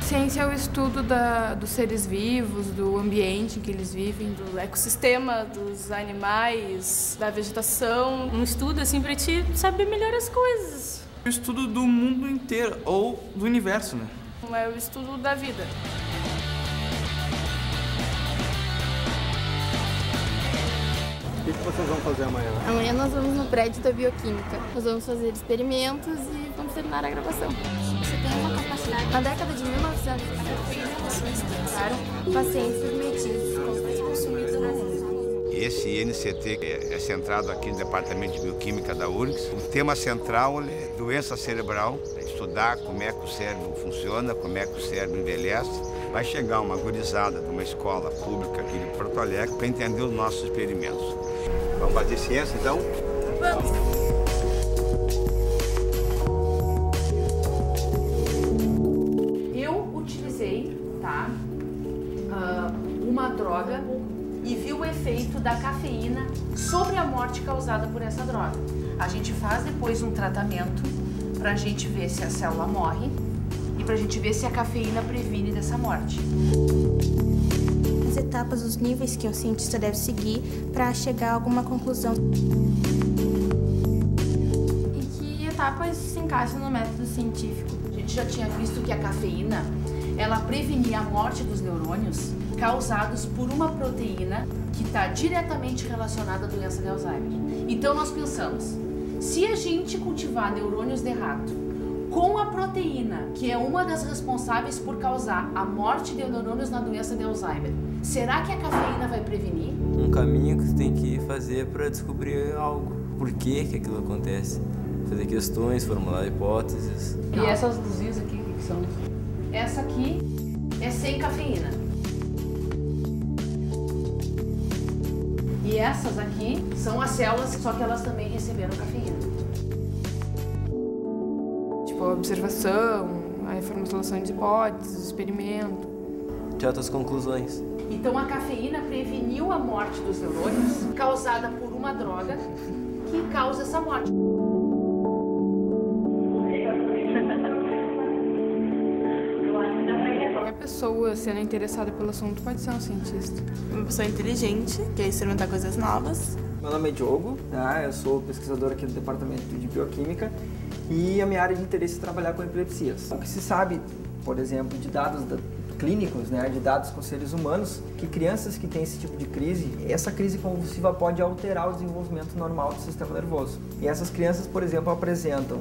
Ciência é o estudo dos seres vivos, do ambiente em que eles vivem, do ecossistema, dos animais, da vegetação. Um estudo assim para te saber melhor as coisas. O estudo do mundo inteiro, ou do universo, né? É o estudo da vida. O que vocês vão fazer amanhã? Amanhã nós vamos no prédio da Bioquímica. Nós vamos fazer experimentos e vamos terminar a gravação. Você tem uma capacidade. Na década de 1900, pacientes submetidos como consumidos no mundo. Esse INCT é centrado aqui no Departamento de Bioquímica da URGS. O tema central é doença cerebral, estudar como é que o cérebro funciona, como é que o cérebro envelhece. Vai chegar uma gurizada de uma escola pública aqui de Porto Alegre para entender os nossos experimentos. Vamos fazer ciência, então? Vamos! Eu utilizei, tá, uma droga e vi o efeito da cafeína sobre a morte causada por essa droga. A gente faz depois um tratamento para a gente ver se a célula morre e para a gente ver se a cafeína previne dessa morte. As etapas, os níveis que o cientista deve seguir para chegar a alguma conclusão. E que etapas se encaixam no método científico? A gente já tinha visto que a cafeína, ela prevenia a morte dos neurônios causados por uma proteína que está diretamente relacionada à doença de Alzheimer. Então nós pensamos, se a gente cultivar neurônios de rato com a proteína, que é uma das responsáveis por causar a morte de neurônios na doença de Alzheimer, será que a cafeína vai prevenir? Um caminho que você tem que fazer para descobrir algo. Por que aquilo acontece? Fazer questões, formular hipóteses. E essas luzinhas aqui, o que são? Essa aqui é sem cafeína. E essas aqui são as células, só que elas também receberam cafeína. Tipo, a observação, a formulação de hipóteses, o experimento. Tirar suas conclusões. Então a cafeína preveniu a morte dos neurônios causada por uma droga que causa essa morte. Qualquer pessoa sendo interessada pelo assunto pode ser um cientista. Uma pessoa inteligente, quer experimentar coisas novas. Meu nome é Diogo, né? Eu sou pesquisador aqui do Departamento de Bioquímica e a minha área de interesse é trabalhar com epilepsias. O que se sabe, por exemplo, de dados clínicos, né, de dados com seres humanos, que crianças que têm esse tipo de crise, essa crise convulsiva pode alterar o desenvolvimento normal do sistema nervoso. E essas crianças, por exemplo, apresentam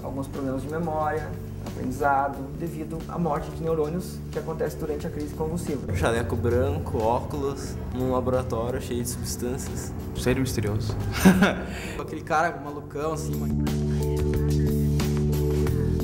alguns problemas de memória, aprendizado, devido à morte de neurônios que acontece durante a crise convulsiva. Jaleco branco, óculos, num laboratório cheio de substâncias. Sério misterioso. Aquele cara malucão assim,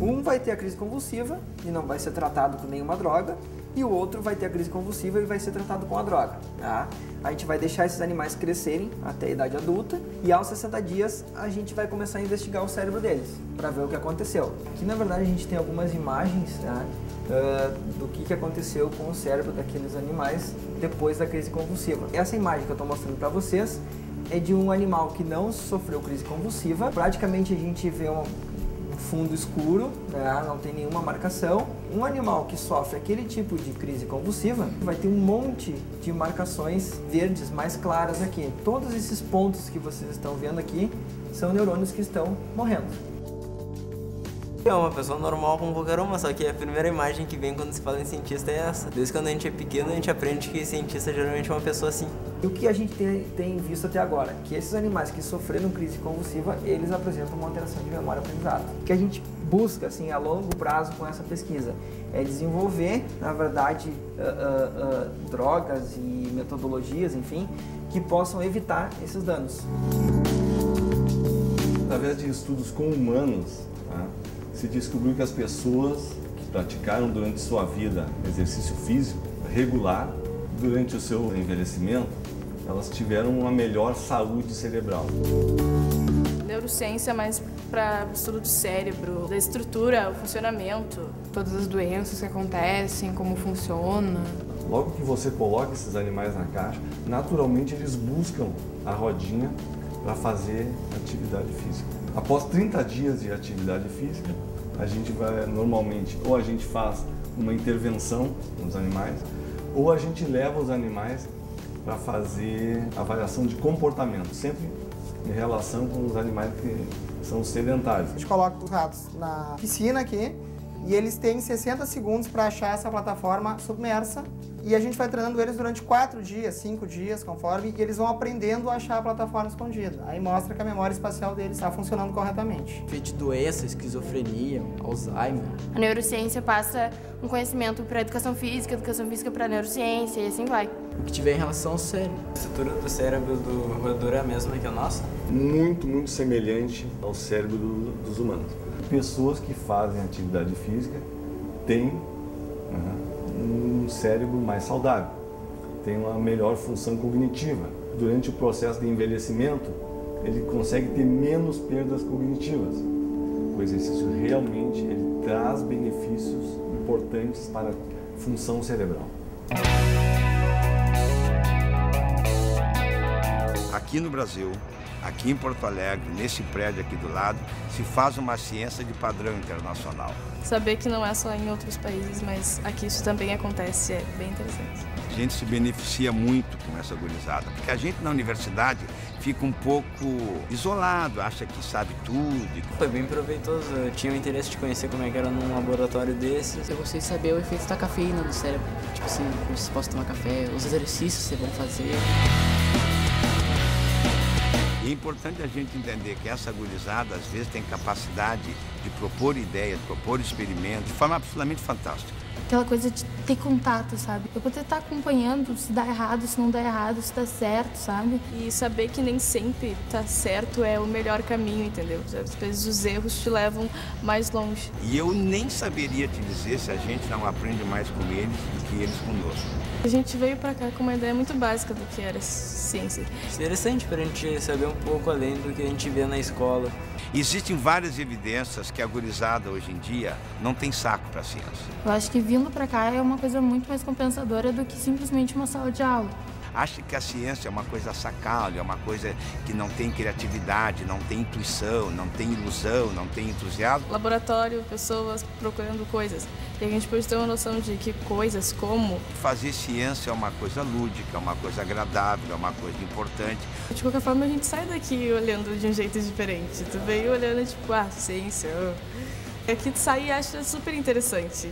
Um vai ter a crise convulsiva e não vai ser tratado com nenhuma droga, e o outro vai ter a crise convulsiva e vai ser tratado com a droga. Tá? A gente vai deixar esses animais crescerem até a idade adulta e aos 60 dias a gente vai começar a investigar o cérebro deles para ver o que aconteceu. Aqui na verdade a gente tem algumas imagens, tá? Do que aconteceu com o cérebro daqueles animais depois da crise convulsiva. Essa imagem que eu estou mostrando para vocês é de um animal que não sofreu crise convulsiva. Praticamente a gente vê um fundo escuro, né? Não tem nenhuma marcação. Um animal que sofre aquele tipo de crise convulsiva vai ter um monte de marcações verdes mais claras aqui. Todos esses pontos que vocês estão vendo aqui são neurônios que estão morrendo. É uma pessoa normal como qualquer uma, só que a primeira imagem que vem quando se fala em cientista é essa. Desde quando a gente é pequeno, a gente aprende que cientista geralmente é uma pessoa assim. E o que a gente tem visto até agora? Que esses animais que sofreram crise convulsiva, eles apresentam uma alteração de memória e aprendizado. O que a gente busca, assim, a longo prazo com essa pesquisa é desenvolver, na verdade, drogas e metodologias, enfim, que possam evitar esses danos. Através de estudos com humanos, tá, se descobriu que as pessoas que praticaram durante sua vida exercício físico regular, durante o seu envelhecimento, elas tiveram uma melhor saúde cerebral. Neurociência é mais para o estudo do cérebro, da estrutura, o funcionamento. Todas as doenças que acontecem, como funciona. Logo que você coloca esses animais na caixa, naturalmente eles buscam a rodinha para fazer atividade física. Após 30 dias de atividade física, a gente vai normalmente, ou a gente faz uma intervenção nos animais, ou a gente leva os animais para fazer avaliação de comportamento, sempre em relação com os animais que são sedentários. A gente coloca os ratos na piscina aqui e eles têm 60 segundos para achar essa plataforma submersa e a gente vai treinando eles durante 4 dias, 5 dias, conforme, e eles vão aprendendo a achar a plataforma escondida. Aí mostra que a memória espacial deles está funcionando corretamente. Feito de doença, esquizofrenia, Alzheimer. A neurociência passa um conhecimento para educação física para neurociência e assim vai. O que tiver em relação ao cérebro. A estrutura do cérebro do roedor é a mesma que a nossa? Muito semelhante ao cérebro dos humanos. Pessoas que fazem atividade física têm um cérebro mais saudável, tem uma melhor função cognitiva. Durante o processo de envelhecimento, ele consegue ter menos perdas cognitivas. O exercício realmente ele traz benefícios importantes para a função cerebral. Aqui no Brasil, aqui em Porto Alegre, nesse prédio aqui do lado, se faz uma ciência de padrão internacional. Saber que não é só em outros países, mas aqui isso também acontece, é bem interessante. A gente se beneficia muito com essa gurizada, porque a gente na universidade fica um pouco isolado, acha que sabe tudo. Foi bem proveitoso, eu tinha o interesse de conhecer como é que era num laboratório desses. Eu gostei de saber o efeito da cafeína no cérebro, tipo assim, como se possa tomar café, os exercícios que você vai fazer. E é importante a gente entender que essa gurizada, às vezes, tem capacidade de propor ideias, de propor experimentos, de forma absolutamente fantástica. Aquela coisa de ter contato, sabe? Eu poder estar acompanhando se dá errado, se não dá errado, se dá certo, sabe? E saber que nem sempre tá certo é o melhor caminho, entendeu? Às vezes os erros te levam mais longe. E eu nem saberia te dizer se a gente não aprende mais com eles do que eles conosco. A gente veio pra cá com uma ideia muito básica do que era ciência. Interessante pra gente saber um pouco além do que a gente vê na escola. Existem várias evidências que a gurizada hoje em dia não tem saco para a ciência. Eu acho que vindo pra cá é uma coisa muito mais compensadora do que simplesmente uma sala de aula. Acha que a ciência é uma coisa sacral, é uma coisa que não tem criatividade, não tem intuição, não tem ilusão, não tem entusiasmo. Laboratório, pessoas procurando coisas. E a gente pode ter uma noção de que coisas, como... Fazer ciência é uma coisa lúdica, é uma coisa agradável, é uma coisa importante. De qualquer forma, a gente sai daqui olhando de um jeito diferente. Tu veio olhando tipo, ciência. Aqui tu sai e acha super interessante.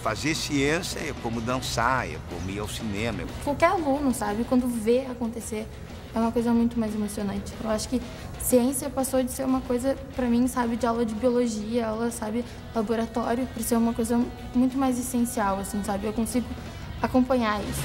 Fazer ciência é como dançar, é como ir ao cinema. Qualquer aluno, sabe, quando vê acontecer, é uma coisa muito mais emocionante. Eu acho que ciência passou de ser uma coisa, pra mim, sabe, de aula de biologia, aula, sabe, laboratório, para ser uma coisa muito mais essencial, assim, sabe? Eu consigo acompanhar isso.